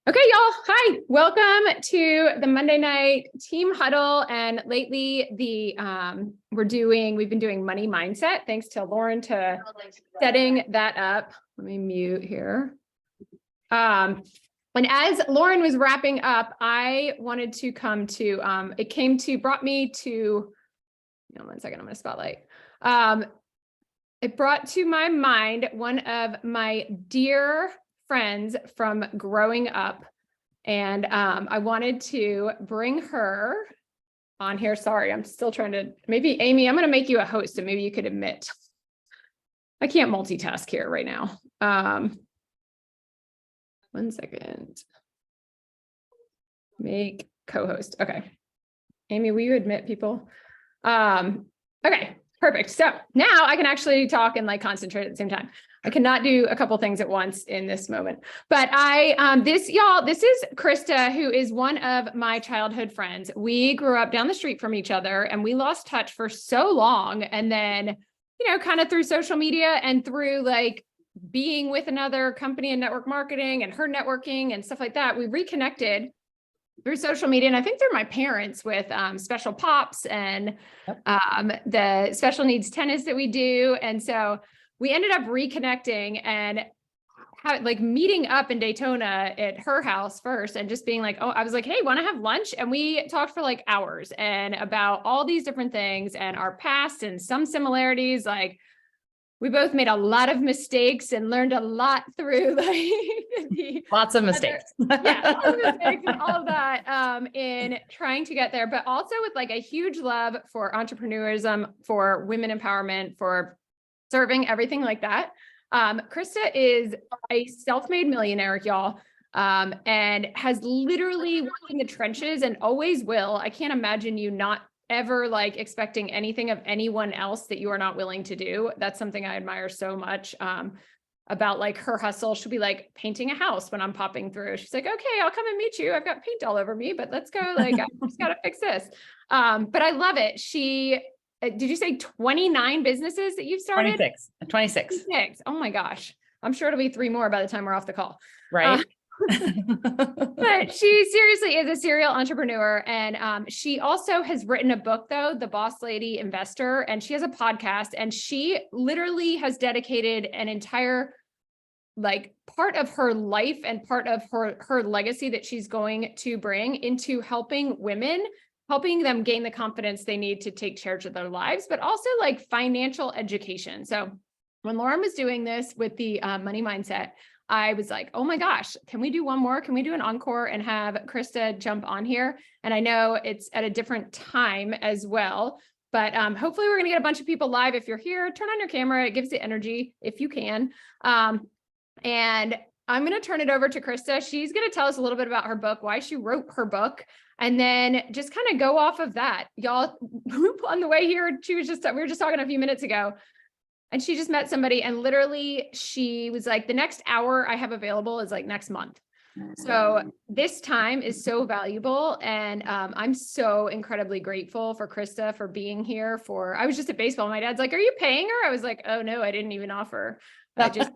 Okay, y'all. Hi, welcome to the Monday night team huddle. And lately we've been doing money mindset. Thanks to Lauren to setting that up. Let me mute here. And as Lauren was wrapping up, I wanted to come to, brought me to, one second, I'm going to spotlight. It brought to my mind one of my dear friends from growing up. And I wanted to bring her on here. Sorry, I'm still trying to, maybe Amy, I'm going to make you a host and maybe you could admit. I can't multitask here right now. 1 second. Make co-host. Okay. Amy, will you admit people? Okay, perfect. So now I can actually talk and concentrate at the same time. I cannot do a couple things at once in this moment, but this is Krista, who is one of my childhood friends. We grew up down the street from each other and we lost touch for so long. And then, kind of through social media and through being with another company in network marketing and her networking and stuff like that, we reconnected through social media. And I think through my parents with Special Pops and the special needs tennis that we do. And so we ended up reconnecting and meeting up in Daytona at her house first and just being I was like, hey, want to have lunch? And we talked for hours and about all these different things and our past and some similarities. We both made a lot of mistakes and learned a lot through lots of mistakes. Lots of mistakes and all of that in trying to get there, but also with a huge love for entrepreneurism, for women empowerment, for serving, everything like that. Krista is a self-made millionaire, y'all, and has literally worked in the trenches and always will. I can't imagine you not ever expecting anything of anyone else that you are not willing to do. That's something I admire so much about her hustle. She'll be painting a house when I'm popping through. She's like, okay, I'll come and meet you. I've got paint all over me, but let's go. I just got to fix this. But I love it. Did you say 29 businesses that you've started? 26. Oh my gosh. I'm sure it'll be 3 more by the time we're off the call. Right. But she seriously is a serial entrepreneur. And she also has written a book, though, The Boss Lady Investor, and she has a podcast, and she literally has dedicated an entire part of her life and part of her legacy that she's going to bring into helping women, helping them gain the confidence they need to take charge of their lives, but also financial education. So when Lauren was doing this with the money mindset, I was like, oh my gosh, can we do one more? Can we do an encore and have Krista jump on here? And I know it's at a different time as well, but hopefully we're going to get a bunch of people live. If you're here, turn on your camera. It gives the energy if you can. And I'm going to turn it over to Krista. She's going to tell us a little bit about her book, why she wrote her book, and then just kind of go off of that. Y'all, on the way here, we were just talking a few minutes ago, and she just met somebody, and literally she was like, the next hour I have available is next month. So this time is so valuable. And I'm so incredibly grateful for Krista for being here. I was just at baseball. My dad's like, are you paying her? I was like, oh no, I didn't even offer. I just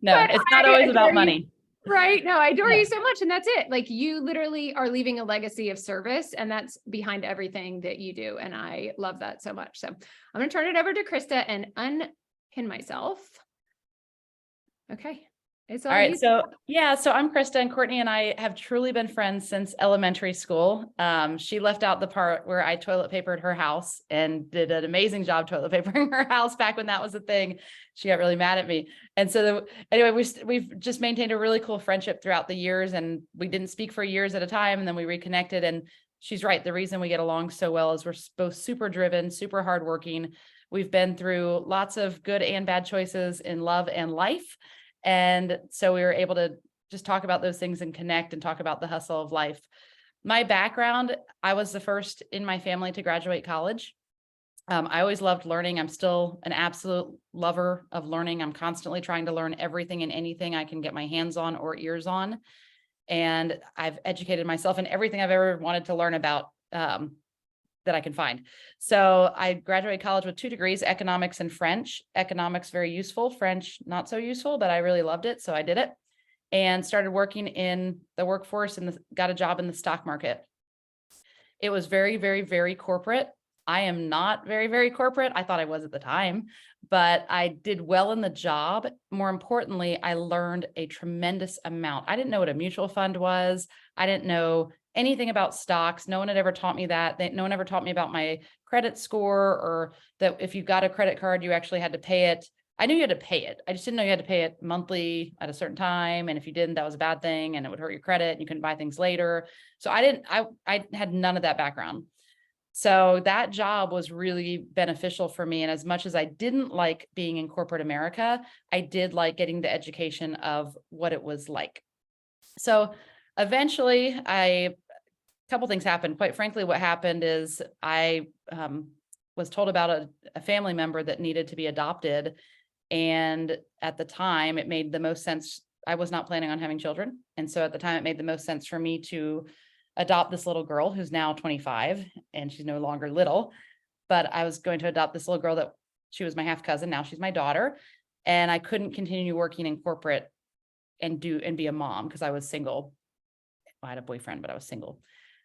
no, it's not always about money. Right. No, I adore you so much. And that's it. You literally are leaving a legacy of service, and that's behind everything that you do. And I love that so much. So I'm going to turn it over to Krista and unpin myself. Okay. All right. So I'm Krista, and Courtney and I have truly been friends since elementary school. She left out the part where I toilet papered her house and did an amazing job toilet papering her house back when that was a thing. She got really mad at me. And so anyway, we've just maintained a really cool friendship throughout the years, and we didn't speak for years at a time. And then we reconnected, and she's right. The reason we get along so well is we're both super driven, super hardworking. We've been through lots of good and bad choices in love and life. And so we were able to just talk about those things and connect and talk about the hustle of life. My background, I was the first in my family to graduate college. I always loved learning. I'm still an absolute lover of learning. I'm constantly trying to learn everything and anything I can get my hands on or ears on. And I've educated myself in everything I've ever wanted to learn about that I can find. So I graduated college with 2 degrees, economics and French. Economics, very useful. French, not so useful, but I really loved it. So I did it. and started working in the workforce and got a job in the stock market. It was very, very, very corporate. I am not very, very corporate. I thought I was at the time, but I did well in the job. More importantly, I learned a tremendous amount. I didn't know what a mutual fund was. I didn't know anything about stocks. No one had ever taught me that. No one ever taught me about my credit score, or that if you got a credit card, you actually had to pay it. I knew you had to pay it. I just didn't know you had to pay it monthly at a certain time. And if you didn't, that was a bad thing and it would hurt your credit and you couldn't buy things later. So I had none of that background. So that job was really beneficial for me. And as much as I didn't like being in corporate America, I did like getting the education of what it was like. So eventually a couple things happened. Quite frankly, what happened is I was told about a family member that needed to be adopted. And at the time, it made the most sense. I was not planning on having children. And so at the time, it made the most sense for me to adopt this little girl who's now 25 and she's no longer little, but I was going to adopt this little girl that she was my half cousin. Now she's my daughter. And I couldn't continue working in corporate and be a mom because I was single. I had a boyfriend, but I was single.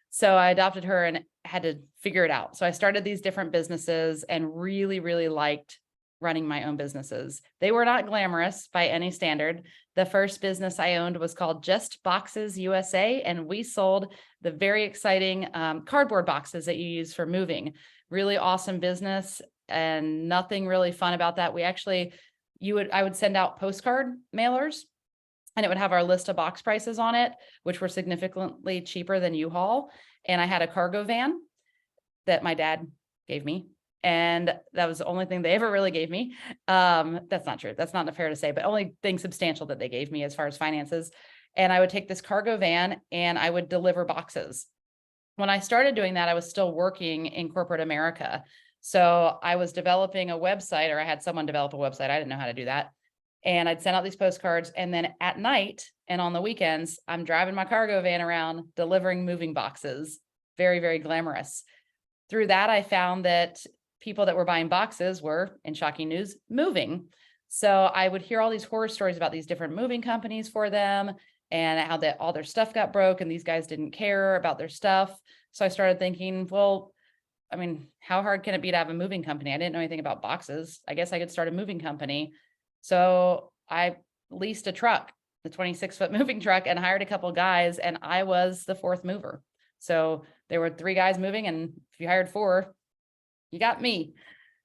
So I adopted her and had to figure it out. So I started these different businesses and really, really liked running my own businesses. They were not glamorous by any standard. The first business I owned was called Just Boxes USA, and we sold the very exciting cardboard boxes that you use for moving. Really awesome business, and nothing really fun about that. We actually, I would send out postcard mailers, and it would have our list of box prices on it, which were significantly cheaper than U-Haul. And I had a cargo van that my dad gave me. And that was the only thing they ever really gave me. That's not true. That's not fair to say, but only thing substantial that they gave me as far as finances. And I would take this cargo van and I would deliver boxes. When I started doing that, I was still working in corporate America. So I was developing a website, or I had someone develop a website. I didn't know how to do that. And I'd send out these postcards. And then at night and on the weekends, I'm driving my cargo van around delivering moving boxes. Very, very glamorous. Through that, I found that people that were buying boxes were, in shocking news, moving. So I would hear all these horror stories about these different moving companies for them and how that all their stuff got broke and these guys didn't care about their stuff. So I started thinking, well, I mean, how hard can it be to have a moving company? I didn't know anything about boxes. I guess I could start a moving company. So I leased a truck, the 26-foot moving truck, and hired a couple of guys, and I was the fourth mover. So there were 3 guys moving, and if you hired 4, you got me.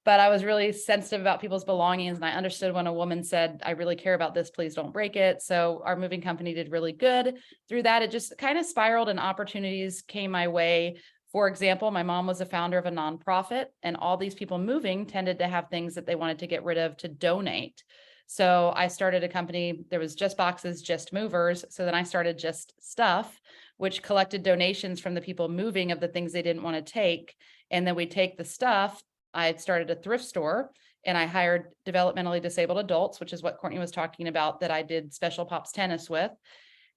But I was really sensitive about people's belongings. And I understood when a woman said, I really care about this, please don't break it. So our moving company did really good. Through that, it just kind of spiraled and opportunities came my way. For example, my mom was a founder of a nonprofit, and all these people moving tended to have things that they wanted to get rid of to donate. So I started a company. There was Just Boxes, Just Movers. So then I started Just Stuff, which collected donations from the people moving of the things they didn't want to take. And then we take the stuff. I had started a thrift store, and I hired developmentally disabled adults, which is what Courtney was talking about, that I did Special Pops tennis with.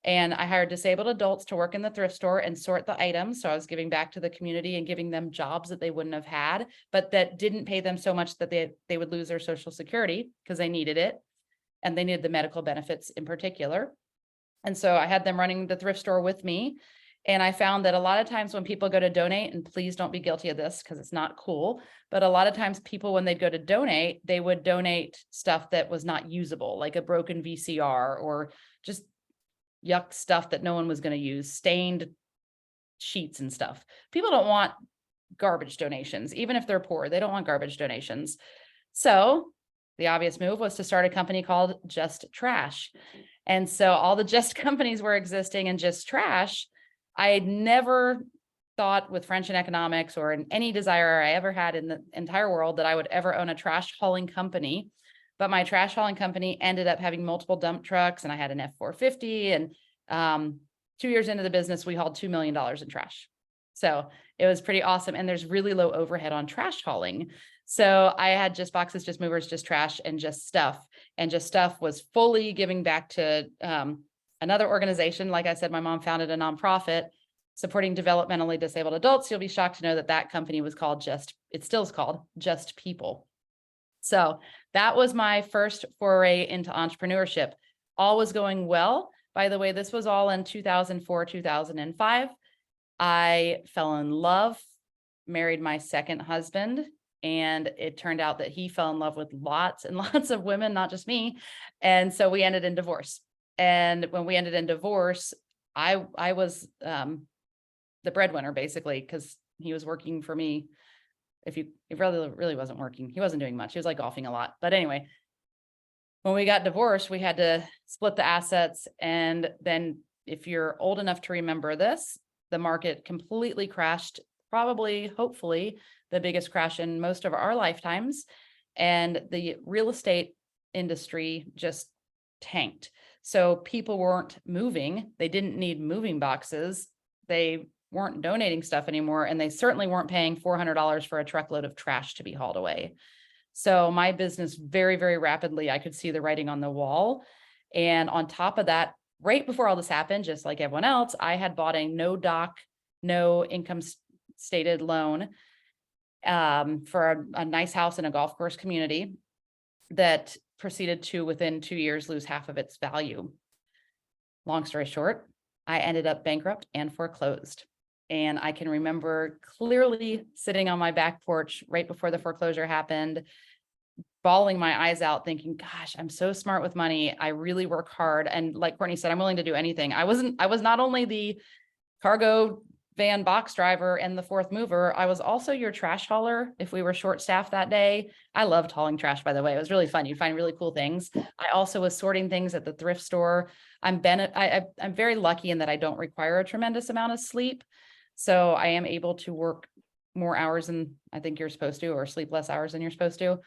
And I hired disabled adults to work in the thrift store and sort the items. So I was giving back to the community and giving them jobs that they wouldn't have had, but that didn't pay them so much that they would lose their Social Security because they needed it. And they needed the medical benefits in particular. And so I had them running the thrift store with me. And I found that a lot of times when people go to donate, and please don't be guilty of this because it's not cool, but a lot of times people, when they'd go to donate, they would donate stuff that was not usable, like a broken VCR or just yuck stuff that no one was going to use, stained sheets and stuff. People don't want garbage donations, even if they're poor. They don't want garbage donations. So the obvious move was to start a company called Just Trash. And so all the Just companies were existing in Just Trash. I had never thought with French in economics or in any desire I ever had in the entire world that I would ever own a trash hauling company. But my trash hauling company ended up having multiple dump trucks, and I had an F-450. And 2 years into the business, we hauled $2 million in trash. So it was pretty awesome. And there's really low overhead on trash hauling. So I had Just Boxes, Just Movers, Just Trash, and Just Stuff. And Just Stuff was fully giving back to another organization. Like I said, my mom founded a nonprofit supporting developmentally disabled adults. You'll be shocked to know that that company was called it still is called Just People. So that was my first foray into entrepreneurship. All was going well, By the way, this was all in 2004, 2005. I fell in love, married my second husband, and it turned out that he fell in love with lots and lots of women, not just me. And so we ended in divorce. And when we ended in divorce, I was the breadwinner basically, because he was working for me. It really wasn't working. He wasn't doing much. He was like golfing a lot. But anyway, when we got divorced, we had to split the assets. And then if you're old enough to remember this, the market completely crashed, probably, hopefully, the biggest crash in most of our lifetimes. And the real estate industry just tanked. So people weren't moving. They didn't need moving boxes. They weren't donating stuff anymore. And they certainly weren't paying $400 for a truckload of trash to be hauled away. So my business very, very rapidly, I could see the writing on the wall. And on top of that, right before all this happened, just like everyone else, I had bought a no doc, no income stated loan for a nice house in a golf course community that proceeded to within 2 years lose half of its value. Long story short, I ended up bankrupt and foreclosed. And I can remember clearly sitting on my back porch right before the foreclosure happened, bawling my eyes out, thinking, gosh, I'm so smart with money. I really work hard. And like Courtney said, I'm willing to do anything. I was not only the cargo van box driver and the fourth mover, I was also your trash hauler if we were short staffed that day. I loved hauling trash, by the way. It was really fun. You'd find really cool things. I also was sorting things at the thrift store. I'm very lucky in that I don't require a tremendous amount of sleep. So I am able to work more hours than I think you're supposed to, or sleep less hours than you're supposed to.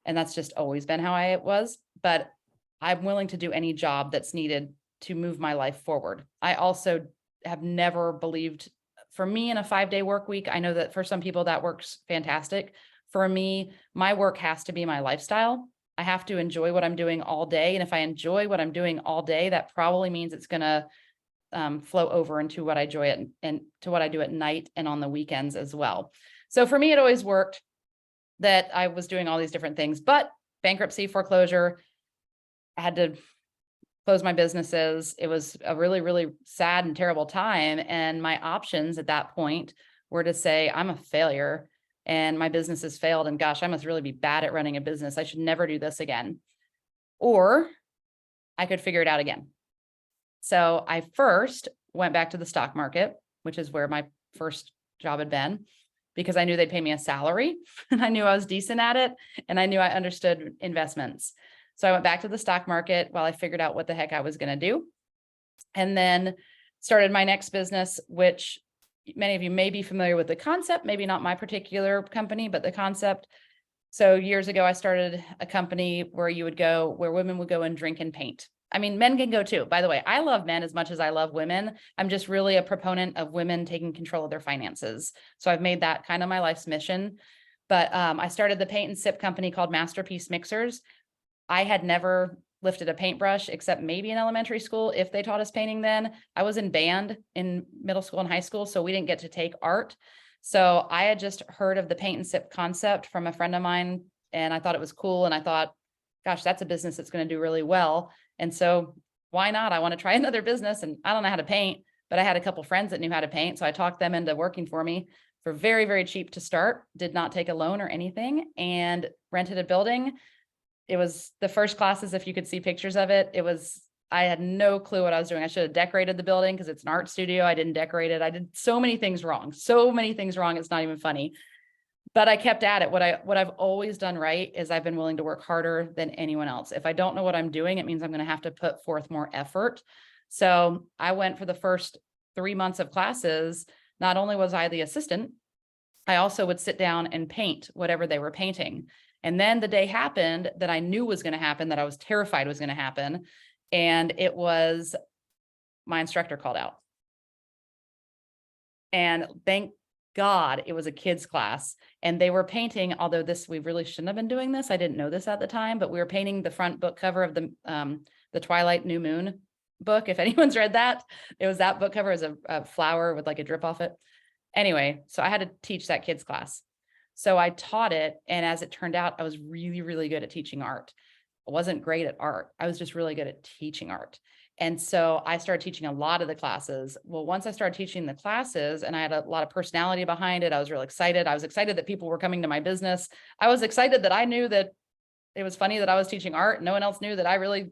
And that's just always been how I was. But I'm willing to do any job that's needed to move my life forward. I also have never believed, for me, in a 5-day work week, I know that for some people that works fantastic. For me, my work has to be my lifestyle. I have to enjoy what I'm doing all day. And if I enjoy what I'm doing all day, that probably means it's going to flow over into what I enjoy and to what I do at night and on the weekends as well. So for me, it always worked that I was doing all these different things, but bankruptcy, foreclosure, I had to close my businesses. It was a really, really sad and terrible time. And my options at that point were to say, I'm a failure and my business has failed. And gosh, I must really be bad at running a business. I should never do this again. Or I could figure it out again. So I first went back to the stock market, which is where my first job had been, because I knew they'd pay me a salary and I knew I was decent at it. And I knew I understood investments. So I went back to the stock market while I figured out what the heck I was going to do. And then started my next business, which many of you may be familiar with the concept, maybe not my particular company, but the concept. So years ago, I started a company where women would go and drink and paint. I mean, men can go too. By the way, I love men as much as I love women. I'm just really a proponent of women taking control of their finances. So I've made that kind of my life's mission. But I started the paint and sip company called Masterpiece Mixers. I had never lifted a paintbrush except maybe in elementary school if they taught us painting then. I was in band in middle school and high school, so we didn't get to take art. So I had just heard of the paint and sip concept from a friend of mine, and I thought it was cool. And I thought, gosh, that's a business that's going to do really well. And so why not? I want to try another business, and I don't know how to paint, but I had a couple friends that knew how to paint. So I talked them into working for me for very, very cheap to start, did not take a loan or anything, and rented a building. It was the first classes, if you could see pictures of it, I had no clue what I was doing. I should have decorated the building because it's an art studio. I didn't decorate it. I did so many things wrong. It's not even funny. But I kept at it. What I've always done right is I've been willing to work harder than anyone else. If I don't know what I'm doing, it means I'm going to have to put forth more effort. So I went for the first 3 months of classes. Not only was I the assistant, I also would sit down and paint whatever they were painting. And then the day happened that I knew was going to happen, that I was terrified was going to happen. And it was my instructor called out. And thank God it was a kids class, and they were painting, although we really shouldn't have been doing this. I didn't know this at the time, but we were painting the front book cover of the Twilight New Moon book. If anyone's read that, it was that book cover as a flower with like a drip off it. Anyway, so I had to teach that kids class. So I taught it. And as it turned out, I was really, really good at teaching art. I wasn't great at art. I was just really good at teaching art. And so I started teaching a lot of the classes. Well, once I started teaching the classes and I had a lot of personality behind it, I was really excited. I was excited that people were coming to my business. I was excited that I knew that it was funny that I was teaching art. No one else knew that I really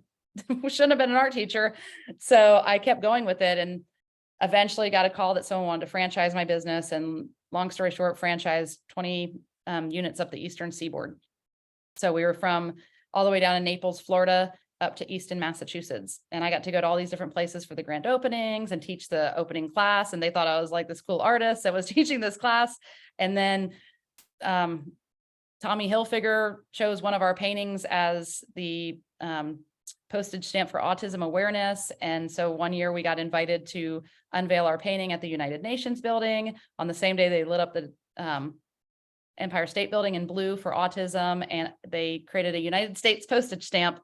shouldn't have been an art teacher. So I kept going with it and eventually got a call that someone wanted to franchise my business. And long story short, franchised 20 units up the Eastern Seaboard. So we were from all the way down in Naples, Florida, up to Easton, Massachusetts. And I got to go to all these different places for the grand openings and teach the opening class. And they thought I was like this cool artist that was teaching this class. And then Tommy Hilfiger chose one of our paintings as the postage stamp for autism awareness. And so one year we got invited to unveil our painting at the United Nations building. On the same day, they lit up the Empire State Building in blue for autism. And they created a United States postage stamp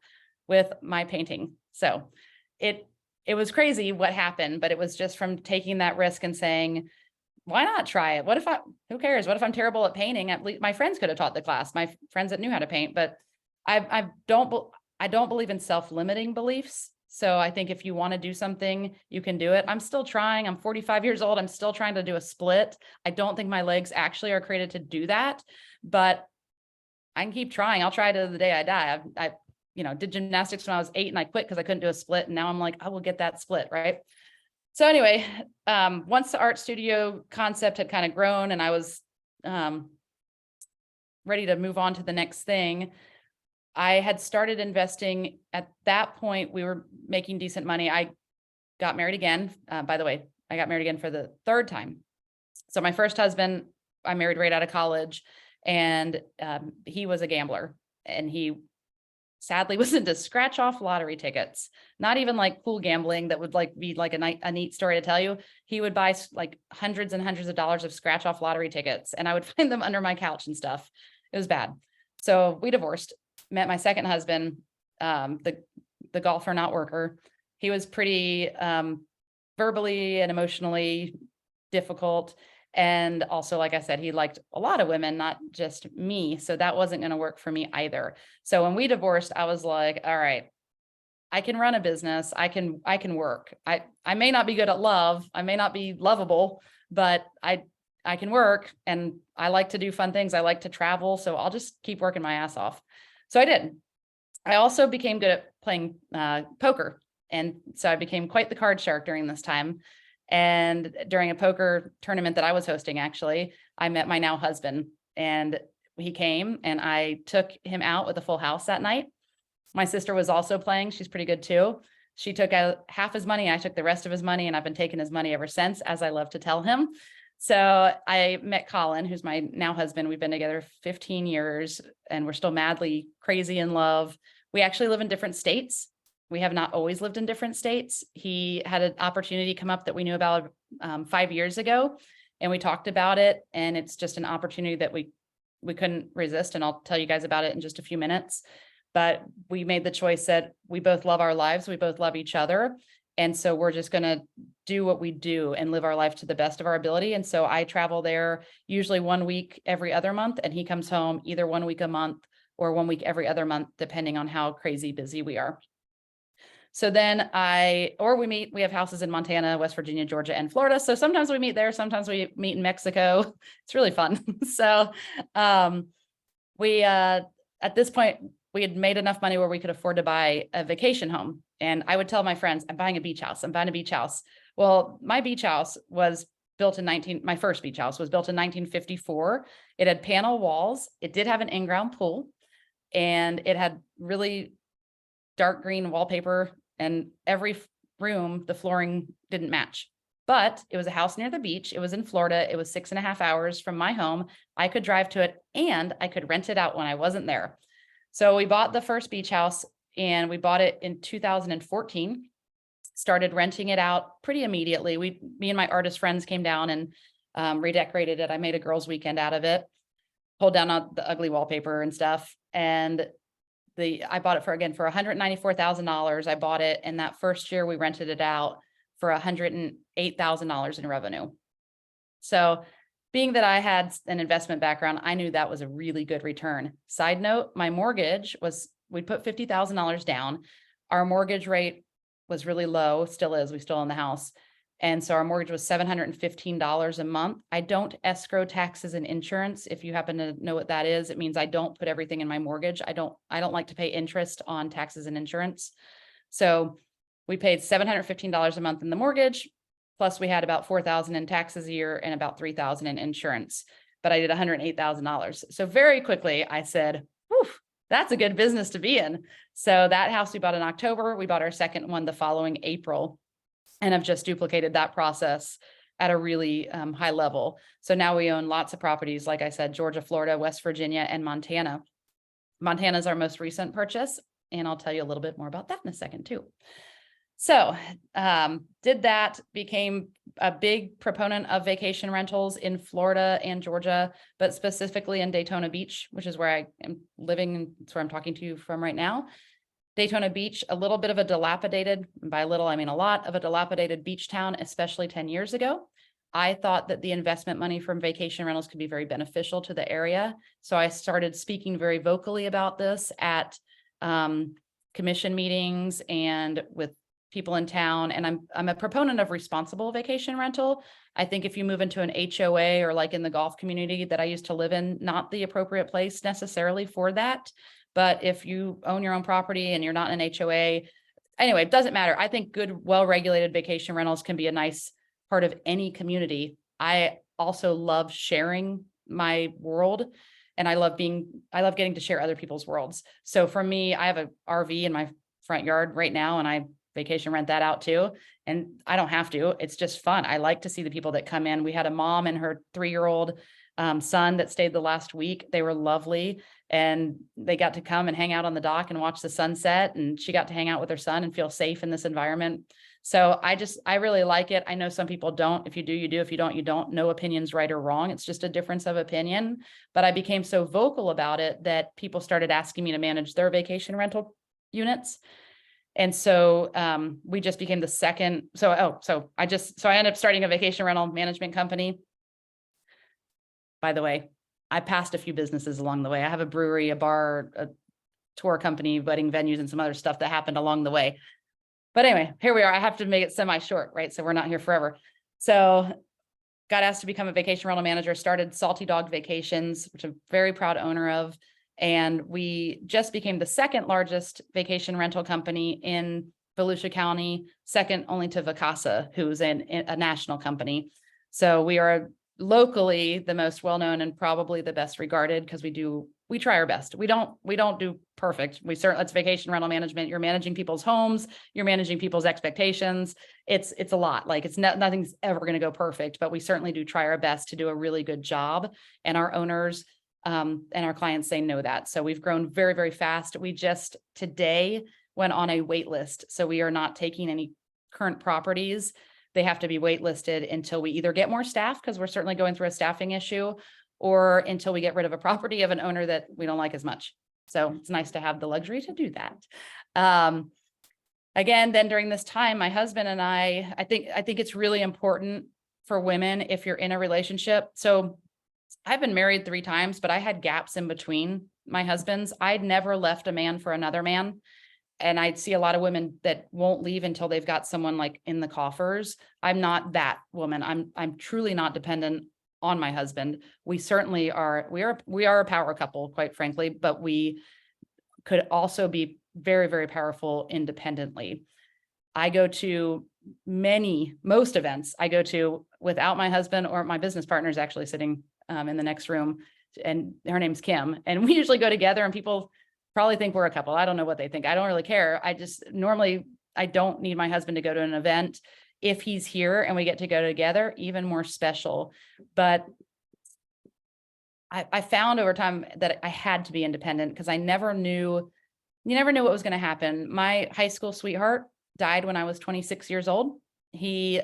with my painting. So it was crazy what happened, but it was just from taking that risk and saying, why not try it? Who cares? What if I'm terrible at painting? At least my friends could have taught the class, my friends that knew how to paint, but I don't believe in self-limiting beliefs. So I think if you want to do something, you can do it. I'm still trying. I'm 45 years old. I'm still trying to do a split. I don't think my legs actually are created to do that, but I can keep trying. I'll try to the day I die. I did gymnastics when I was 8 and I quit because I couldn't do a split. And now I'm like, I will get that split. Right. So anyway, once the art studio concept had kind of grown and I was ready to move on to the next thing, I had started investing. At that point, we were making decent money. I got married again. By the way, I got married again for the third time. So my first husband, I married right out of college, and he was a gambler, and he sadly was into scratch off lottery tickets. Not even like cool gambling that would be like a neat story to tell you. He would buy like hundreds and hundreds of dollars of scratch off lottery tickets, and I would find them under my couch and stuff. It was bad. So we divorced. Met my second husband, the golfer, not worker. He was pretty verbally and emotionally difficult. And also, like I said, he liked a lot of women, not just me. So that wasn't going to work for me either. So when we divorced, I was like, all right, I can run a business. I can work. I may not be good at love. I may not be lovable, but I can work, and I like to do fun things. I like to travel. So I'll just keep working my ass off. So I did. I also became good at playing poker. And so I became quite the card shark during this time. And during a poker tournament that I was hosting, actually, I met my now husband, and he came and I took him out with a full house that night. My sister was also playing. She's pretty good too. She took out half his money. I took the rest of his money, and I've been taking his money ever since, as I love to tell him. So I met Colin, who's my now husband. We've been together 15 years and we're still madly crazy in love. We actually live in different states. We have not always lived in different states. He had an opportunity come up that we knew about 5 years ago, and we talked about it. And it's just an opportunity that we couldn't resist. And I'll tell you guys about it in just a few minutes. But we made the choice that we both love our lives. We both love each other. And so we're just going to do what we do and live our life to the best of our ability. And so I travel there usually 1 week every other month, and he comes home either 1 week a month or 1 week every other month, depending on how crazy busy we are. So then we have houses in Montana, West Virginia, Georgia, and Florida. So sometimes we meet there. Sometimes we meet in Mexico. It's really fun. So at this point, we had made enough money where we could afford to buy a vacation home. And I would tell my friends, I'm buying a beach house. I'm buying a beach house. Well, my beach house was built my first beach house was built in 1954. It had panel walls. It did have an in-ground pool, and it had really dark green wallpaper, and every room, the flooring didn't match. But it was a house near the beach. It was in Florida. It was 6.5 hours from my home. I could drive to it, and I could rent it out when I wasn't there. So we bought the first beach house, and we bought it in 2014, started renting it out pretty immediately. Me and my artist friends came down and redecorated it. I made a girls' weekend out of it, pulled down all the ugly wallpaper and stuff. And I bought it for $194,000. I bought it. And that first year we rented it out for $108,000 in revenue. So being that I had an investment background, I knew that was a really good return. Side note, my mortgage we put $50,000 down. Our mortgage rate was really low, still is, we still own the house. And so our mortgage was $715 a month. I don't escrow taxes and insurance. If you happen to know what that is, it means I don't put everything in my mortgage. I don't like to pay interest on taxes and insurance. So we paid $715 a month in the mortgage, plus we had about $4,000 in taxes a year and about $3,000 in insurance. But I did $108,000. So very quickly I said, whew, that's a good business to be in. So that house we bought in October, we bought our second one the following April, and have just duplicated that process at a really high level. So now we own lots of properties, like I said, Georgia, Florida, West Virginia, and Montana. Montana is our most recent purchase, and I'll tell you a little bit more about that in a second too. So did that, became a big proponent of vacation rentals in Florida and Georgia, but specifically in Daytona Beach, which is where I am living, and it's where I'm talking to you from right now. Daytona Beach, a little bit of a dilapidated, and by little, I mean a lot of a dilapidated beach town, especially 10 years ago. I thought that the investment money from vacation rentals could be very beneficial to the area. So I started speaking very vocally about this at commission meetings and with people in town. And I'm a proponent of responsible vacation rental. I think if you move into an HOA or like in the golf community that I used to live in, not the appropriate place necessarily for that. But if you own your own property and you're not in an HOA, anyway, it doesn't matter. I think good, well-regulated vacation rentals can be a nice part of any community. I also love sharing my world, and I love getting to share other people's worlds. So for me, I have an RV in my front yard right now, and I vacation rent that out too. And I don't have to, it's just fun. I like to see the people that come in. We had a mom and her 3-year-old son that stayed the last week. They were lovely, and they got to come and hang out on the dock and watch the sunset. And she got to hang out with her son and feel safe in this environment. So I really like it. I know some people don't. If you do, you do. If you don't, you don't. No opinion's right or wrong. It's just a difference of opinion. But I became so vocal about it that people started asking me to manage their vacation rental units. And so we just became the second. So I ended up starting a vacation rental management company. By the way, I passed a few businesses along the way. I have a brewery, a bar, a tour company, wedding venues, and some other stuff that happened along the way. But anyway, here we are. I have to make it semi-short, right? So we're not here forever. So got asked to become a vacation rental manager, started Salty Dog Vacations, which I'm a very proud owner of. And we just became the second largest vacation rental company in Volusia County, second only to Vacasa, who's a national company. So we are locally the most well-known and probably the best regarded, because we try our best. We don't do perfect. It's vacation rental management. You're managing people's homes, you're managing people's expectations. It's a lot. Like nothing's ever going to go perfect, but we certainly do try our best to do a really good job. And our owners and our clients, they know that. So we've grown very, very fast. We just today went on a wait list. So we are not taking any current properties. They have to be waitlisted until we either get more staff, because we're certainly going through a staffing issue, or until we get rid of a property of an owner that we don't like as much. So it's nice to have the luxury to do that. Again, then during this time, my husband and I think it's really important for women if you're in a relationship. So I've been married 3 times, but I had gaps in between my husbands. I'd never left a man for another man. And I'd see a lot of women that won't leave until they've got someone like in the coffers. I'm not that woman. I'm truly not dependent on my husband. We certainly are. We are a power couple, quite frankly, but we could also be very, very powerful independently. I go to most events I go to without my husband, or my business partner is actually sitting in the next room, and her name's Kim. And we usually go together, and people probably think we're a couple. I don't know what they think. I don't really care. I don't need my husband to go to an event. If he's here and we get to go together, even more special. But I found over time that I had to be independent, because you never knew what was going to happen. My high school sweetheart died when I was 26 years old. We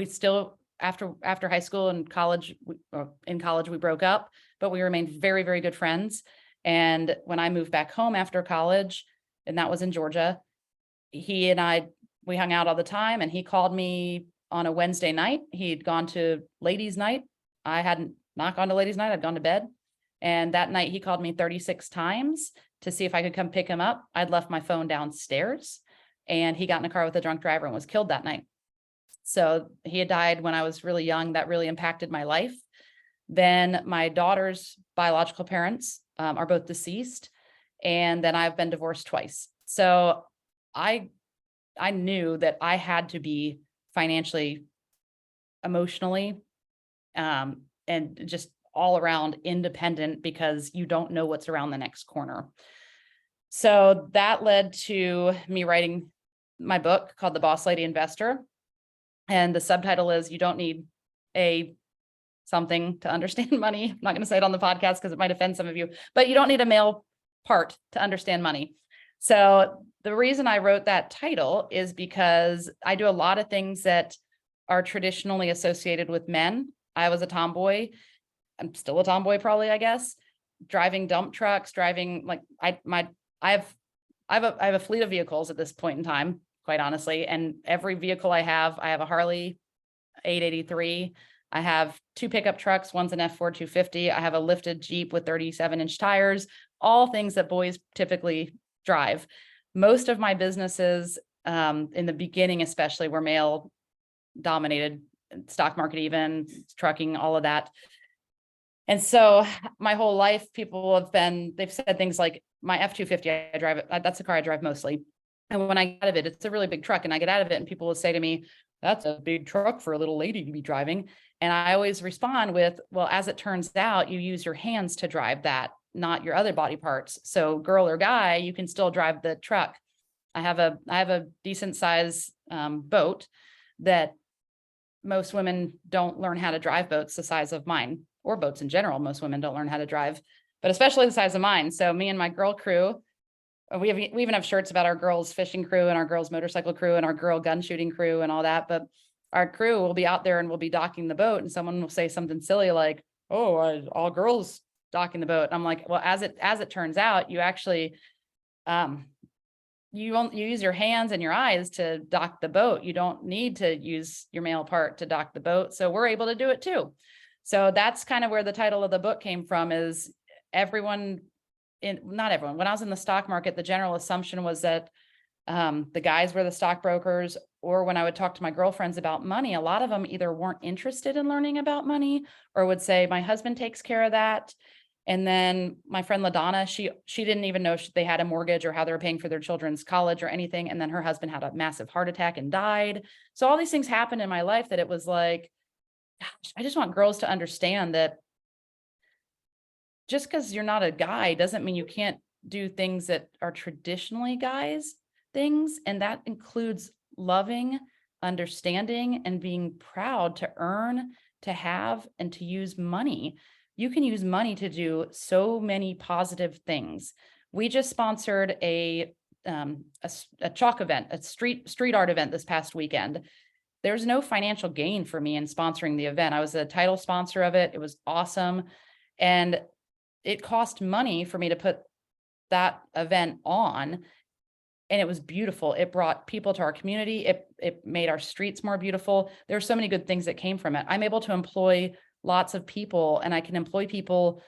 still, after high school and college, we broke up, but we remained very, very good friends. And when I moved back home after college, and that was in Georgia, he and we hung out all the time, and he called me on a Wednesday night. He'd gone to ladies' night. I hadn't not gone to ladies' night. I'd gone to bed. And that night he called me 36 times to see if I could come pick him up. I'd left my phone downstairs, and he got in a car with a drunk driver and was killed that night. So he had died when I was really young. That really impacted my life. Then my daughter's biological parents are both deceased. And then I've been divorced twice. So I knew that I had to be financially, emotionally, and just all around independent, because you don't know what's around the next corner. So that led to me writing my book called The Boss Lady Investor. And the subtitle is, you don't need a something to understand money. I'm not going to say it on the podcast because it might offend some of you, but you don't need a male part to understand money. So the reason I wrote that title is because I do a lot of things that are traditionally associated with men. I was a tomboy. I'm still a tomboy, probably, I guess. Driving dump trucks, driving like I have a fleet of vehicles at this point in time, quite honestly. And every vehicle I have a Harley 883. I have 2 pickup trucks. One's an F4 250. I have a lifted Jeep with 37-inch tires, all things that boys typically drive. Most of my businesses, in the beginning, especially, were male dominated, stock market, even trucking, all of that. And so my whole life, they've said things like, my F250, I drive it. That's the car I drive mostly. And when I get out of it, it's a really big truck, and I get out of it and people will say to me, that's a big truck for a little lady to be driving. And I always respond with, well, as it turns out, you use your hands to drive that, not your other body parts. So girl or guy, you can still drive the truck. I have a decent size boat that most women don't learn how to drive boats the size of mine, or boats in general. Most women don't learn how to drive, but especially the size of mine. So me and my girl crew, we even have shirts about our girls fishing crew and our girls motorcycle crew and our girl gun shooting crew and all that. But our crew will be out there and we'll be docking the boat, and someone will say something silly like, oh, all girls docking the boat. And I'm like, well, as it turns out, you actually, you use your hands and your eyes to dock the boat. You don't need to use your male part to dock the boat. So we're able to do it too. So that's kind of where the title of the book came from, is not everyone. When I was in the stock market, the general assumption was that the guys were the stockbrokers, or when I would talk to my girlfriends about money, a lot of them either weren't interested in learning about money or would say, my husband takes care of that. And then my friend LaDonna, she didn't even know they had a mortgage or how they were paying for their children's college or anything. And then her husband had a massive heart attack and died. So all these things happened in my life that it was like, gosh, I just want girls to understand that just because you're not a guy doesn't mean you can't do things that are traditionally guys things. And that includes loving, understanding, and being proud to earn, to have, and to use money. You can use money to do so many positive things. We just sponsored a chalk event, a street art event this past weekend. There's no financial gain for me in sponsoring the event. I was a title sponsor of it. It was awesome. And it cost money for me to put that event on. And it was beautiful. It brought people to our community. It made our streets more beautiful. There are so many good things that came from it. I'm able to employ lots of people, and I can employ people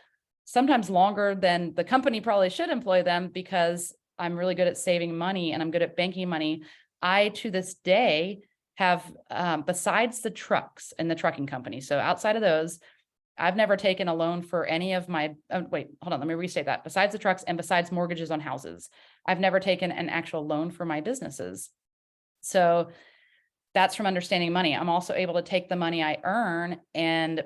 sometimes longer than the company probably should employ them, because I'm really good at saving money and I'm good at banking money. I, to this day, have, besides the trucks and the trucking company, so outside of those, I've never taken a loan for any of my, wait, hold on, let me restate that. Besides the trucks and besides mortgages on houses, I've never taken an actual loan for my businesses. So that's from understanding money. I'm also able to take the money I earn and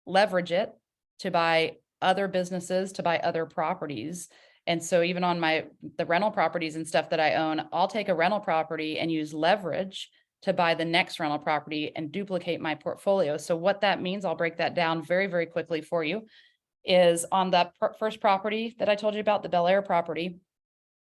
leverage it to buy other businesses, to buy other properties. And so even on the rental properties and stuff that I own, I'll take a rental property and use leverage to buy the next rental property and duplicate my portfolio. So what that means, I'll break that down very, very quickly for you, is on that first property that I told you about, the Bel Air property.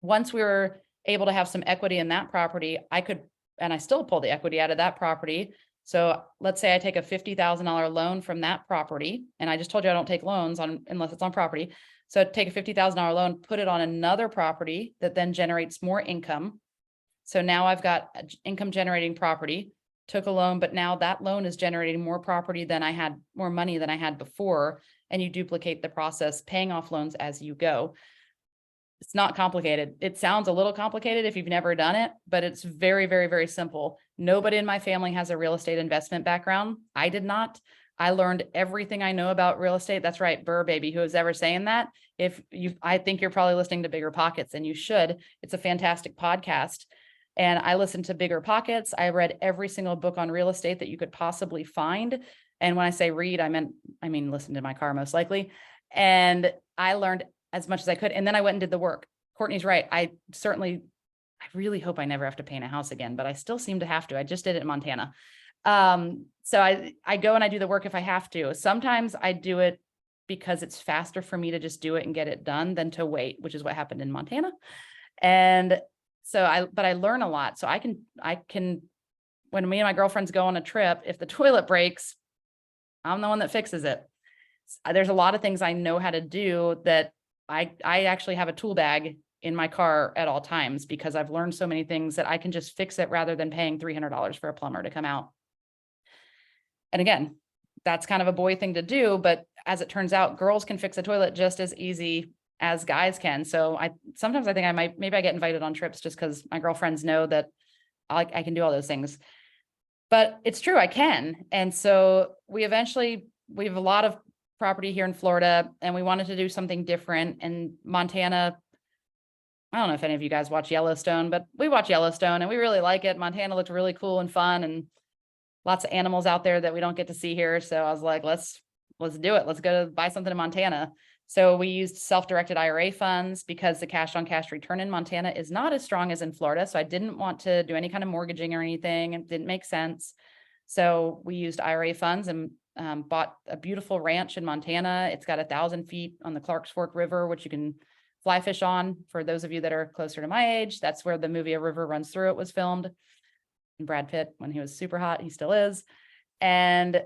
Once we were able to have some equity in that property, I could, and I still pull the equity out of that property. So let's say I take a $50,000 loan from that property. And I just told you I don't take loans unless it's on property. So take a $50,000 loan, put it on another property that then generates more income. So now I've got income generating property, took a loan, but now that loan is generating more property than I had, more money than I had before. And you duplicate the process, paying off loans as you go. It's not complicated. It sounds a little complicated if you've never done it, but it's very, very, very simple. Nobody in my family has a real estate investment background. I did not. I learned everything I know about real estate. That's right, Burr baby, who is ever saying that. I think you're probably listening to Bigger Pockets, and you should. It's a fantastic podcast. And I listened to Bigger Pockets. I read every single book on real estate that you could possibly find. And when I say read, I mean, listen to my car most likely. And I learned as much as I could. And then I went and did the work. Courtney's right. I really hope I never have to paint a house again, but I still seem to have to. I just did it in Montana. So I go and I do the work if I have to. Sometimes I do it because it's faster for me to just do it and get it done than to wait, which is what happened in Montana. And so but I learn a lot. So I can, when me and my girlfriends go on a trip, if the toilet breaks, I'm the one that fixes it. There's a lot of things I know how to do that I actually have a tool bag in my car at all times because I've learned so many things that I can just fix it rather than paying $300 for a plumber to come out. And again, that's kind of a boy thing to do, but as it turns out, girls can fix a toilet just as easy as guys can. So sometimes I think maybe I get invited on trips just because my girlfriends know that I can do all those things. But it's true, I can. And so we have a lot of property here in Florida, and we wanted to do something different. And Montana, I don't know if any of you guys watch Yellowstone, but we watch Yellowstone and we really like it. Montana looked really cool and fun, and lots of animals out there that we don't get to see here. So I was like, let's do it. Let's go buy something in Montana. So we used self-directed IRA funds because the cash on cash return in Montana is not as strong as in Florida. So I didn't want to do any kind of mortgaging or anything. It didn't make sense. So we used IRA funds and bought a beautiful ranch in Montana. It's got 1,000 feet on the Clarks Fork River, which you can fly fish on. For those of you that are closer to my age, that's where the movie A River Runs Through It was filmed. And Brad Pitt, when he was super hot, he still is. And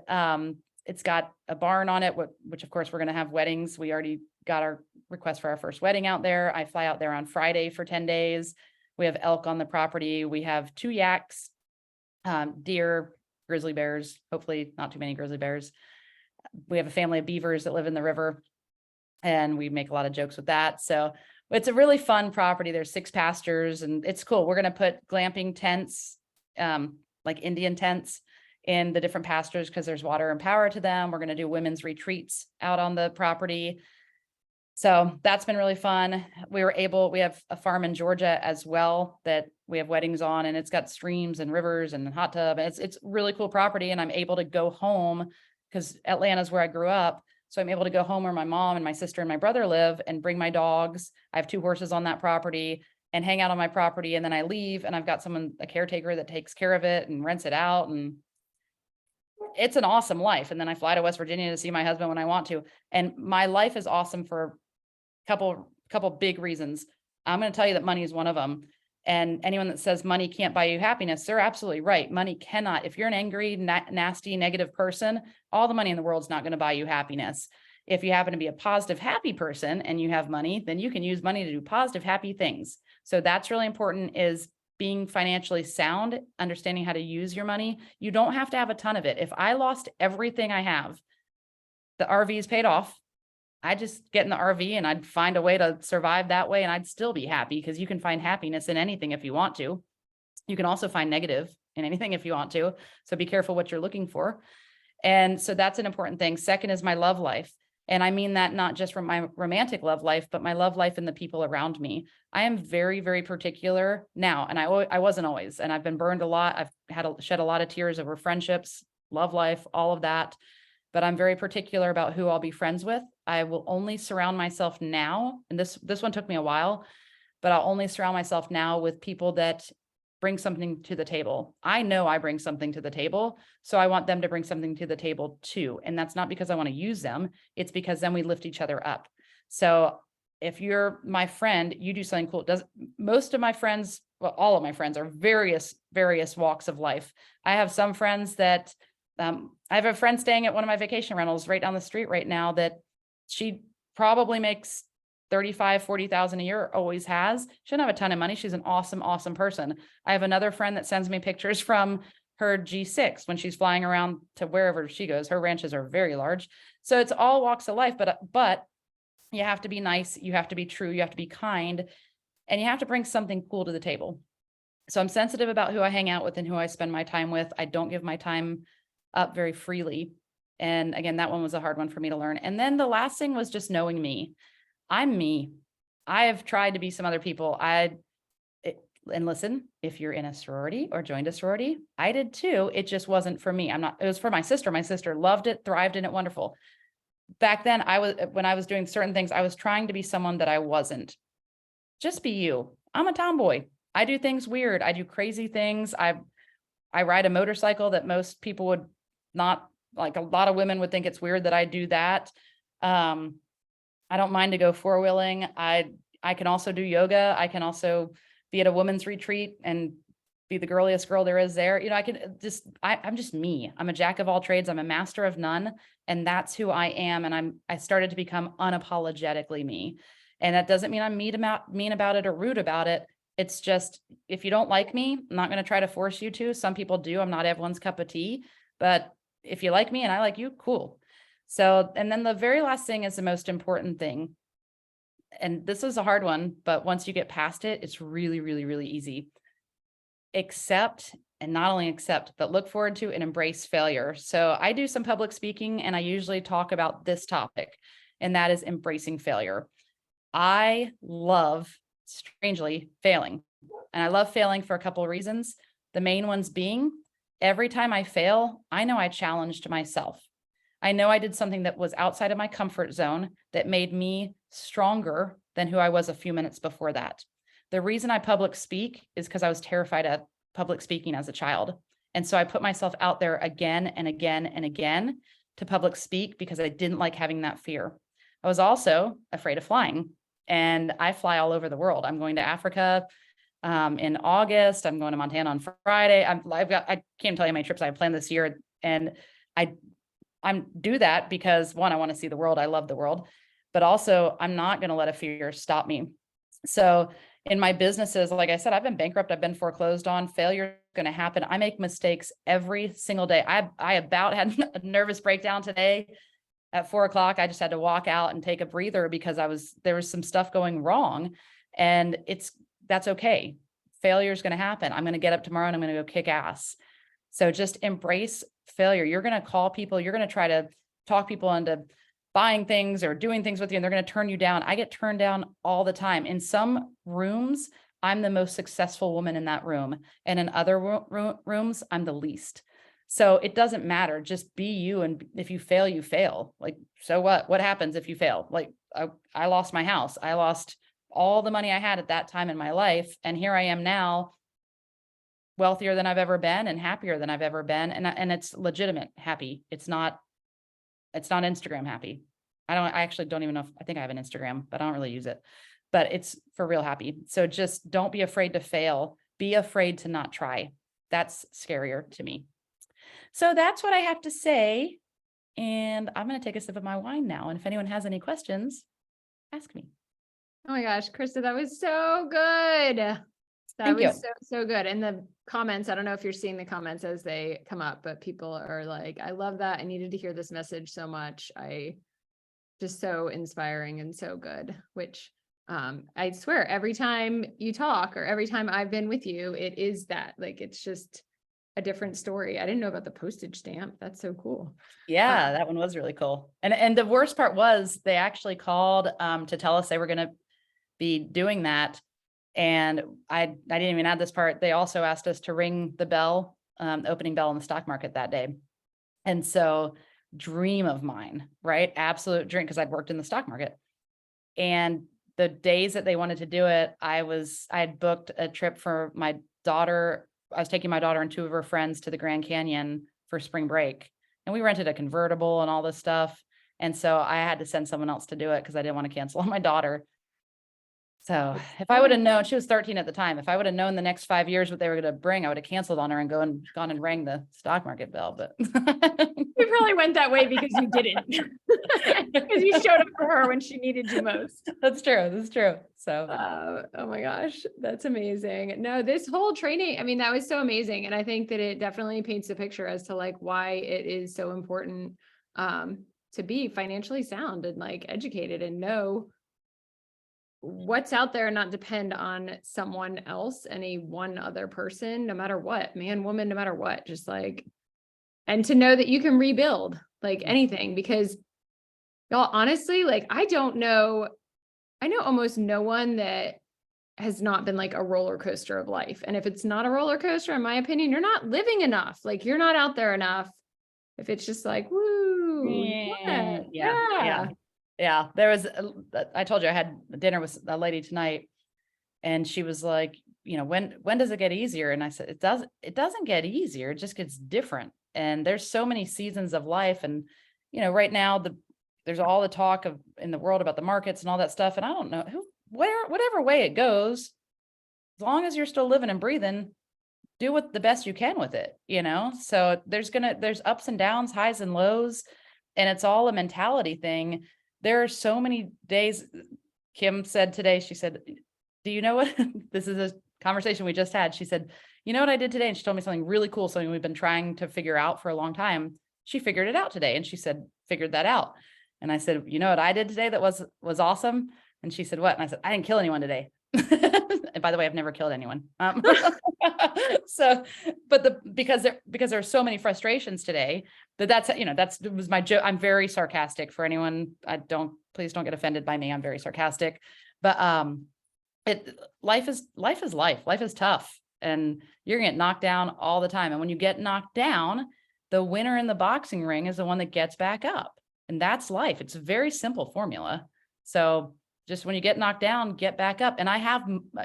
it's got a barn on it, which of course we're going to have weddings. We already got our request for our first wedding out there. I fly out there on Friday for 10 days. We have elk on the property. We have 2 yaks, deer, grizzly bears, hopefully not too many grizzly bears. We have a family of beavers that live in the river, and we make a lot of jokes with that. So it's a really fun property. There's 6 pastures and it's cool. We're going to put glamping tents, like Indian tents, in the different pastures because there's water and power to them. We're going to do women's retreats out on the property. So that's been really fun. We have a farm in Georgia as well that we have weddings on, and it's got streams and rivers and a hot tub. It's really cool property, and I'm able to go home because Atlanta's where I grew up. So I'm able to go home where my mom and my sister and my brother live and bring my dogs. I have 2 horses on that property and hang out on my property. And then I leave and I've got a caretaker that takes care of it and rents it out. And it's an awesome life. And then I fly to West Virginia to see my husband when I want to. And my life is awesome for a couple big reasons. I'm going to tell you that money is one of them. And anyone that says money can't buy you happiness, they're absolutely right. Money cannot. If you're an angry, nasty, negative person, all the money in the world is not going to buy you happiness. If you happen to be a positive, happy person and you have money, then you can use money to do positive, happy things. So that's really important, is being financially sound, understanding how to use your money. You don't have to have a ton of it. If I lost everything I have, the RV is paid off. I just get in the RV and I'd find a way to survive that way, and I'd still be happy, because you can find happiness in anything if you want to. You can also find negative in anything if you want to. So be careful what you're looking for. And so that's an important thing. Second is my love life. And I mean that not just from my romantic love life, but my love life and the people around me. I am very, very particular now. And I wasn't always, and I've been burned a lot. I've shed a lot of tears over friendships, love life, all of that. But I'm very particular about who I'll be friends with. I will only surround myself now, and this one took me a while, but I'll only surround myself now with people that bring something to the table. I know I bring something to the table, so I want them to bring something to the table too. And that's not because I want to use them. It's because then we lift each other up. So if you're my friend, you do something cool. Most of my friends, well, all of my friends are various walks of life. I have some friends that, I have a friend staying at one of my vacation rentals right down the street right now that she probably makes 35, 40,000 a year, always has. She doesn't have a ton of money. She's an awesome, awesome person. I have another friend that sends me pictures from her G6 when she's flying around to wherever she goes. Her ranches are very large. So it's all walks of life, but You have to be nice. You have to be true. You have to be kind, and you have to bring something cool to the table. So I'm sensitive about who I hang out with and who I spend my time with. I don't give my time up very freely. And again, that one was a hard one for me to learn. And then the last thing was just knowing me. I'm me. I have tried to be some other people. And listen, if you're in a sorority or joined a sorority, I did too. It just wasn't for me. It was for my sister. My sister loved it, thrived in it, wonderful. Back then, when I was doing certain things, I was trying to be someone that I wasn't. Just be you. I'm a tomboy. I do things weird. I do crazy things. I ride a motorcycle that most people would not like. A lot of women would think it's weird that I do that. I don't mind to go four-wheeling. I can also do yoga. I can also be at a women's retreat and be the girliest girl there is there. I'm just me. I'm a jack of all trades. I'm a master of none. And that's who I am. And I started to become unapologetically me. And that doesn't mean I'm mean about it or rude about it. It's just, if you don't like me, I'm not going to try to force you to. Some people do. I'm not everyone's cup of tea, but if you like me and I like you, cool. So, and then the very last thing is the most important thing. And this is a hard one, but once you get past it, it's really, really, really easy. Accept, and not only accept, but look forward to and embrace failure. So I do some public speaking and I usually talk about this topic, and that is embracing failure. I love, strangely, failing. And I love failing for a couple of reasons. The main ones being, every time I fail, I know I challenged myself. I know I did something that was outside of my comfort zone that made me stronger than who I was a few minutes before that. The reason I public speak is because I was terrified of public speaking as a child. And so I put myself out there again and again and again to public speak because I didn't like having that fear. I was also afraid of flying, and I fly all over the world. I'm going to Africa in August. I'm going to Montana on Friday. I can't tell you how many trips I have planned this year. And I'm do that because, one, I want to see the world. I love the world, but also I'm not going to let a fear stop me. So in my businesses, like I said, I've been bankrupt. I've been foreclosed on. Failure is going to happen. I make mistakes every single day. I about had a nervous breakdown today at 4:00. I just had to walk out and take a breather because there was some stuff going wrong, and that's okay. Failure is going to happen. I'm going to get up tomorrow and I'm going to go kick ass. So just embrace failure. You're going to call people. You're going to try to talk people into buying things or doing things with you, and they're going to turn you down. I get turned down all the time. In some rooms, I'm the most successful woman in that room. And in other rooms, I'm the least. So it doesn't matter. Just be you. And if you fail, you fail. Like, so what? What happens if you fail? Like, I lost my house. I lost all the money I had at that time in my life. And here I am now, wealthier than I've ever been and happier than I've ever been. And it's legitimate happy. It's not Instagram happy. I actually don't even know I think I have an Instagram, but I don't really use it, but it's for real happy. So just don't be afraid to fail. Be afraid to not try. That's scarier to me. So that's what I have to say. And I'm going to take a sip of my wine now. And if anyone has any questions, ask me. Oh my gosh, Krista, that was so good. That was so good. And the comments, I don't know if you're seeing the comments as they come up, but people are like, I love that. I needed to hear this message so much. Just so inspiring and so good, which I swear every time you talk or every time I've been with you, it is that, like, it's just a different story. I didn't know about the postage stamp. That's so cool. Yeah, that one was really cool. And the worst part was they actually called to tell us they were going to be doing that. And I didn't even add this part. They also asked us to ring the bell, opening bell in the stock market that day. And so dream of mine, right? Absolute dream, because I'd worked in the stock market. And the days that they wanted to do it, I had booked a trip for my daughter. I was taking my daughter and two of her friends to the Grand Canyon for spring break. And we rented a convertible and all this stuff. And so I had to send someone else to do it because I didn't want to cancel on my daughter. So if I would have known, she was 13 at the time, if I would have known the next 5 years what they were going to bring, I would have canceled on her and gone and rang the stock market bell. But You probably went that way because you didn't, because you showed up for her when she needed you most. That's true. That's true. So, oh my gosh, that's amazing. No, this whole training, I mean, that was so amazing. And I think that it definitely paints a picture as to like why it is so important to be financially sound and like educated and know what's out there and not depend on someone else, any one other person, no matter what, man, woman, no matter what, just like, and to know that you can rebuild like anything, because y'all, honestly, like, I know almost no one that has not been like a roller coaster of life. And if it's not a roller coaster, in my opinion, you're not living enough. Like, you're not out there enough. If it's just like, woo, yeah. There was, I told you I had dinner with a lady tonight, and she was like, when does it get easier? And I said, it doesn't get easier. It just gets different. And there's so many seasons of life. And, right now there's all the talk in the world about the markets and all that stuff. And I don't know whatever way it goes, as long as you're still living and breathing, do the best you can with it, So there's ups and downs, highs and lows, and it's all a mentality thing. There are so many days. Kim said today, she said, do you know what, this is a conversation we just had. She said, you know what I did today? And she told me something really cool, something we've been trying to figure out for a long time. She figured it out today. And she said, figured that out. And I said, you know what I did today that was awesome? And she said, what? And I said, I didn't kill anyone today. And by the way, I've never killed anyone. So, but because there are so many frustrations today, that was my joke. I'm very sarcastic for anyone. Please don't get offended by me. I'm very sarcastic, but, life is life. Life is tough, and you're gonna get knocked down all the time. And when you get knocked down, the winner in the boxing ring is the one that gets back up. And that's life. It's a very simple formula. So just when you get knocked down, get back up. And I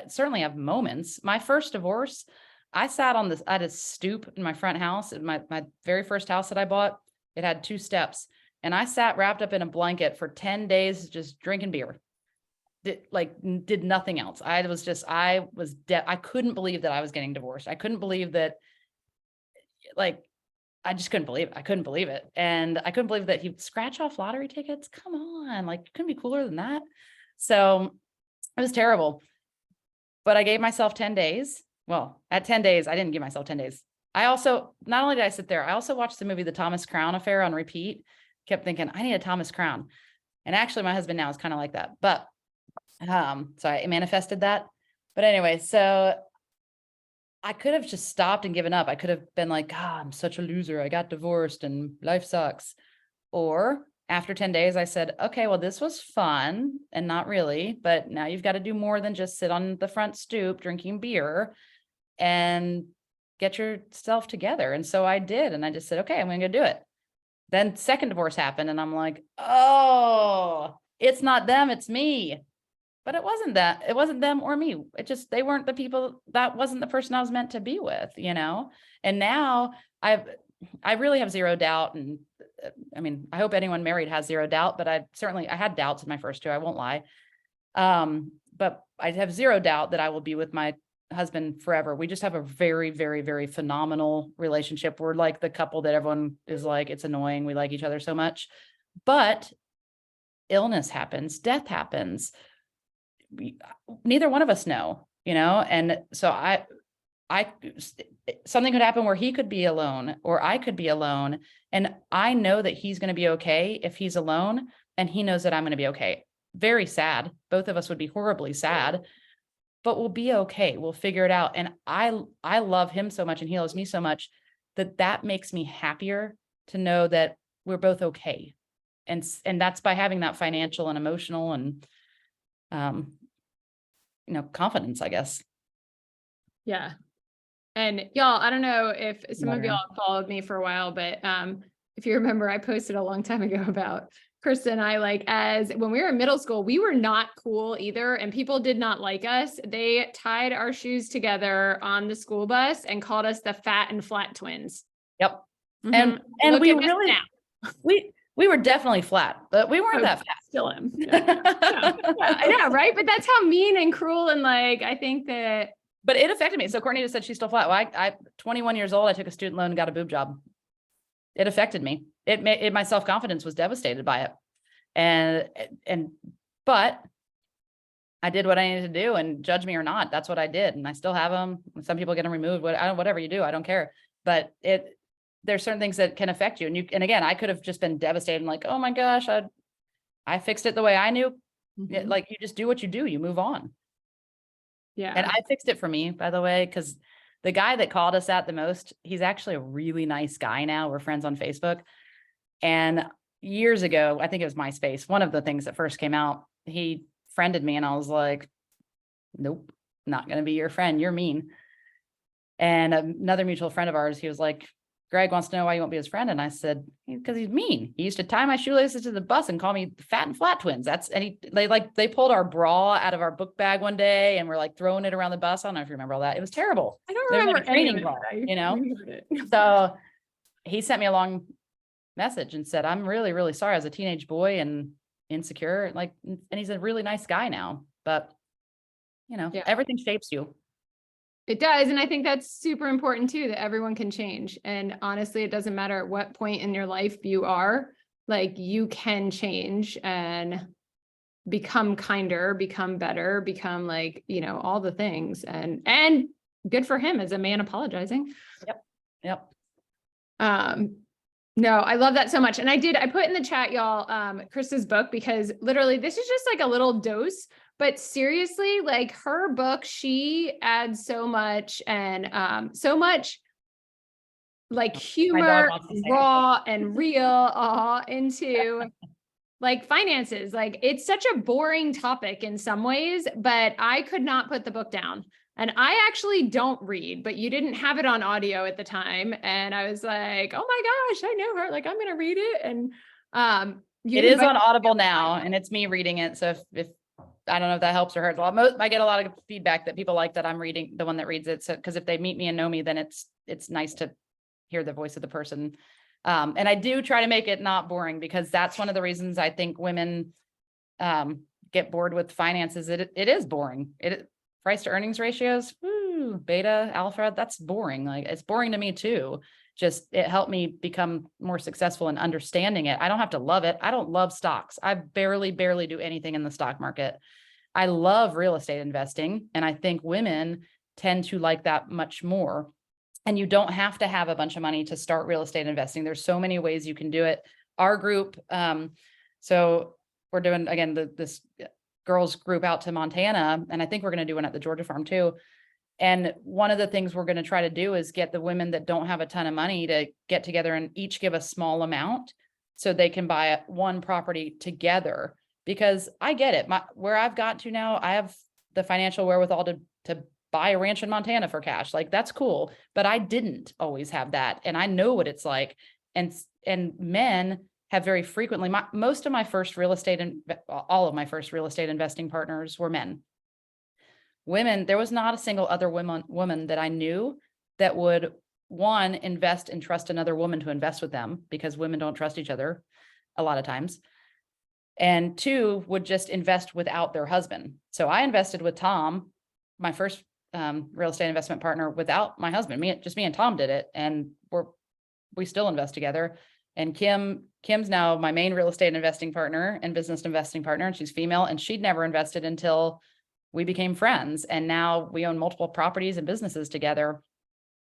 certainly have moments. My first divorce, I sat on I had a stoop in my front house. My very first house that I bought, it had 2 steps. And I sat wrapped up in a blanket for 10 days, just drinking beer. Did nothing else. I couldn't believe that I was getting divorced. I couldn't believe that, I just couldn't believe it. I couldn't believe it. And I couldn't believe that he'd scratch off lottery tickets. Come on, couldn't be cooler than that. So it was terrible. But I gave myself 10 days. Well, at 10 days, I didn't give myself 10 days. I also, not only did I sit there, I also watched the movie The Thomas Crown Affair on repeat. Kept thinking, I need a Thomas Crown. And actually my husband now is kind of like that. But so I manifested that. But anyway, so I could have just stopped and given up. I could have been like, God, I'm such a loser. I got divorced and life sucks. Or after 10 days, I said, okay, well, this was fun and not really, but now you've got to do more than just sit on the front stoop drinking beer and get yourself together. And so I did. And I just said, okay, I'm going to do it. Then second divorce happened. And I'm like, oh, it's not them, it's me. But it wasn't that. It wasn't them or me. They weren't the people. That wasn't the person I was meant to be with, And now I really have zero doubt. And I mean, I hope anyone married has zero doubt, but I had doubts in my first 2. I won't lie. But I have zero doubt that I will be with my husband forever. We just have a very, very, very phenomenal relationship. We're like the couple that everyone is like, it's annoying. We like each other so much, but illness happens, death happens. Neither one of us know, and so something could happen where he could be alone or I could be alone. And I know that he's going to be okay if he's alone, and he knows that I'm going to be okay. Very sad. Both of us would be horribly sad, but we'll be okay. We'll figure it out. And I love him so much and he loves me so much that makes me happier to know that we're both okay. And that's by having that financial and emotional and, confidence, I guess. Yeah. And y'all, I don't know if some of y'all have followed me for a while, but if you remember, I posted a long time ago about Krista and I, as when we were in middle school, we were not cool either. And people did not like us. They tied our shoes together on the school bus and called us the fat and flat twins. Yep. Mm-hmm. And we really, we were definitely flat, but we weren't that fat. Still am. Yeah. I know, right? But that's how mean and cruel and I think that. But it affected me. So Courtney just said she's still flat. Well, I 21 years old, I took a student loan and got a boob job. It affected me. My self-confidence was devastated by it. But I did what I needed to do, and judge me or not, that's what I did. And I still have them. Some people get them removed, whatever you do, I don't care. But there's certain things that can affect you. And again, I could have just been devastated and like, oh my gosh, I fixed it the way I knew. Mhm. Like, you just do what you do, you move on. Yeah. And I fixed it for me, by the way, because the guy that called us out the most, he's actually a really nice guy now. We're friends on Facebook. And years ago, I think it was MySpace, one of the things that first came out, he friended me and I was like, nope, not going to be your friend. You're mean. And another mutual friend of ours, he was like, Greg wants to know why you won't be his friend. And I said, because he's mean. He used to tie my shoelaces to the bus and call me fat and flat twins. They pulled our bra out of our book bag one day and were like throwing it around the bus. I don't know if you remember all that. It was terrible. I don't It was like remember a any of training it, bra, but you know? remembered it. So he sent me a long message and said, I'm really, really sorry. I was a teenage boy and insecure. Like, and he's a really nice guy now, but Yeah. everything shapes you. It does. And I think that's super important too, that everyone can change. And honestly, it doesn't matter at what point in your life you are, like you can change and become kinder, become better, become like, all the things. And good for him as a man apologizing. Yep. No, I love that so much. And I put in the chat, y'all, Krista's book, because literally this is just like a little dose, but seriously, like her book, she adds so much and so much like humor, raw and real into like finances. Like it's such a boring topic in some ways, but I could not put the book down. And I actually don't read, but you didn't have it on audio at the time. And I was like, oh my gosh, I know her. Like, I'm going to read it. And it is on Audible now and it's me reading it. So if I don't know if that helps or hurts. I get a lot of feedback that people like that I'm reading the one that reads it. So, because if they meet me and know me, then it's nice to hear the voice of the person. And I do try to make it not boring, because that's one of the reasons I think women get bored with finances. It is boring. Price to earnings ratios, beta, alpha, that's boring. Like it's boring to me too. Just it helped me become more successful in understanding it. I don't have to love it. I don't love stocks. I barely do anything in the stock market. I love real estate investing. And I think women tend to like that much more. And you don't have to have a bunch of money to start real estate investing. There's so many ways you can do it. Our group, so we're doing, again, this girls group out to Montana, and I think we're going to do one at the Georgia farm too. And one of the things we're going to try to do is get the women that don't have a ton of money to get together and each give a small amount so they can buy one property together. Because I get it. Where I've got to now, I have the financial wherewithal to buy a ranch in Montana for cash. Like that's cool. But I didn't always have that. And I know what it's like. And men have very frequently, most of my first real estate and all of my first real estate investing partners were men. Women, there was not a single other woman that I knew that would, one, invest and trust another woman to invest with them, because women don't trust each other a lot of times. And two, would just invest without their husband. So I invested with Tom, my first real estate investment partner, without my husband. Just me and Tom did it. And we still invest together. And Kim's now my main real estate investing partner and business investing partner, and she's female, and she'd never invested until we became friends. And now we own multiple properties and businesses together.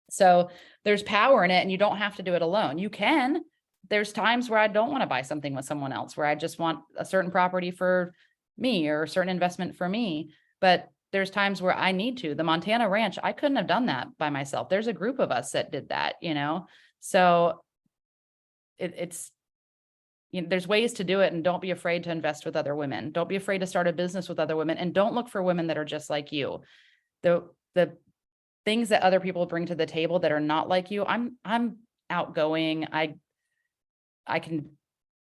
So there's power in it, and you don't have to do it alone. You can. There's times where I don't want to buy something with someone else, where I just want a certain property for me or a certain investment for me. But there's times where I need to. The Montana ranch, I couldn't have done that by myself. There's a group of us that did that, So it's there's ways to do it, and don't be afraid to invest with other women. Don't be afraid to start a business with other women, and don't look for women that are just like you. The things that other people bring to the table that are not like you. I'm outgoing. I can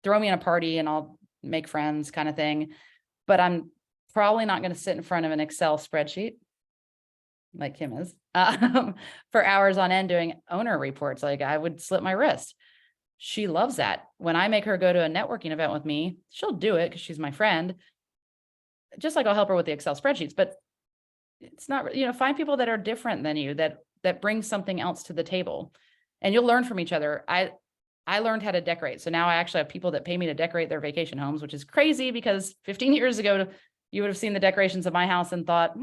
throw me in a party and I'll make friends kind of thing, but I'm probably not going to sit in front of an Excel spreadsheet like Kim is for hours on end doing owner reports. Like I would slip my wrist. She loves that. When I make her go to a networking event with me, she'll do it because she's my friend. Just like I'll help her with the Excel spreadsheets, but it's not, find people that are different than you, that bring something else to the table, and you'll learn from each other. I learned how to decorate. So now I actually have people that pay me to decorate their vacation homes, which is crazy because 15 years ago, you would have seen the decorations of my house and thought,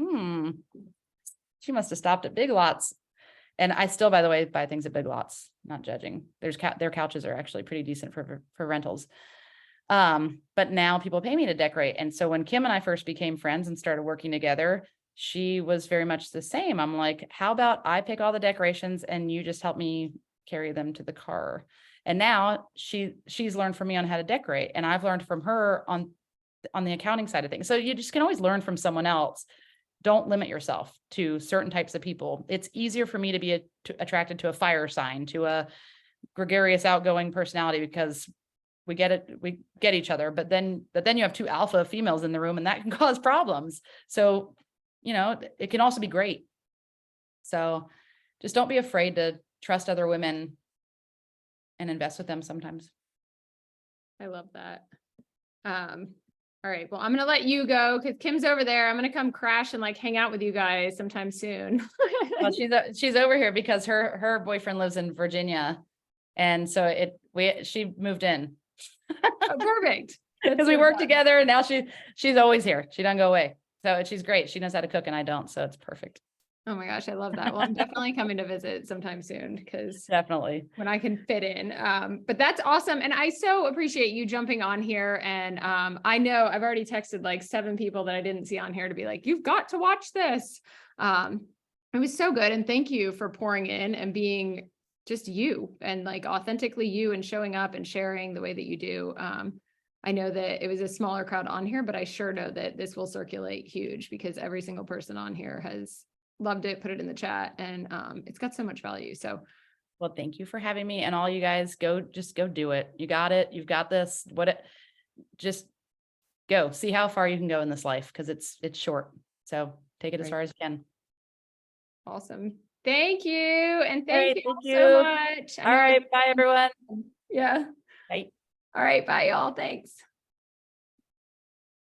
she must have stopped at Big Lots. And I still, by the way, buy things at Big Lots, not judging. Their couches are actually pretty decent for rentals. But now people pay me to decorate. And so when Kim and I first became friends and started working together, she was very much the same. I'm like, how about I pick all the decorations and you just help me carry them to the car? And now she's learned from me on how to decorate, and I've learned from her on the accounting side of things. So you just can always learn from someone else. Don't limit yourself to certain types of people. It's easier for me to be attracted to a fire sign, to a gregarious, outgoing personality, because we get each other. But then you have two alpha females in the room, and that can cause problems. So, it can also be great. So just don't be afraid to trust other women and invest with them sometimes. I love that. All right. Well, I'm going to let you go because Kim's over there. I'm going to come crash and like hang out with you guys sometime soon. Well, she's over here because her boyfriend lives in Virginia. And so she moved in. Oh, perfect. Because we work together, and now she's always here. She doesn't go away. So she's great. She knows how to cook and I don't. So it's perfect. Oh my gosh, I love that. Well, I'm definitely coming to visit sometime soon because definitely when I can fit in. But that's awesome. And I so appreciate you jumping on here. And I know I've already texted like 7 people that I didn't see on here to be like, you've got to watch this. It was so good. And thank you for pouring in and being just you and like authentically you and showing up and sharing the way that you do. I know that it was a smaller crowd on here, but I sure know that this will circulate huge because every single person on here has loved it, put it in the chat, and it's got so much value. So, well, thank you for having me, and all you guys just go do it. You got it. You've got this. Just go see how far you can go in this life, because it's short. So take it as far as you can. Awesome. Thank you. And thank you you so much. All right. Bye, everyone. Yeah. Bye. All right. Bye, y'all. Thanks.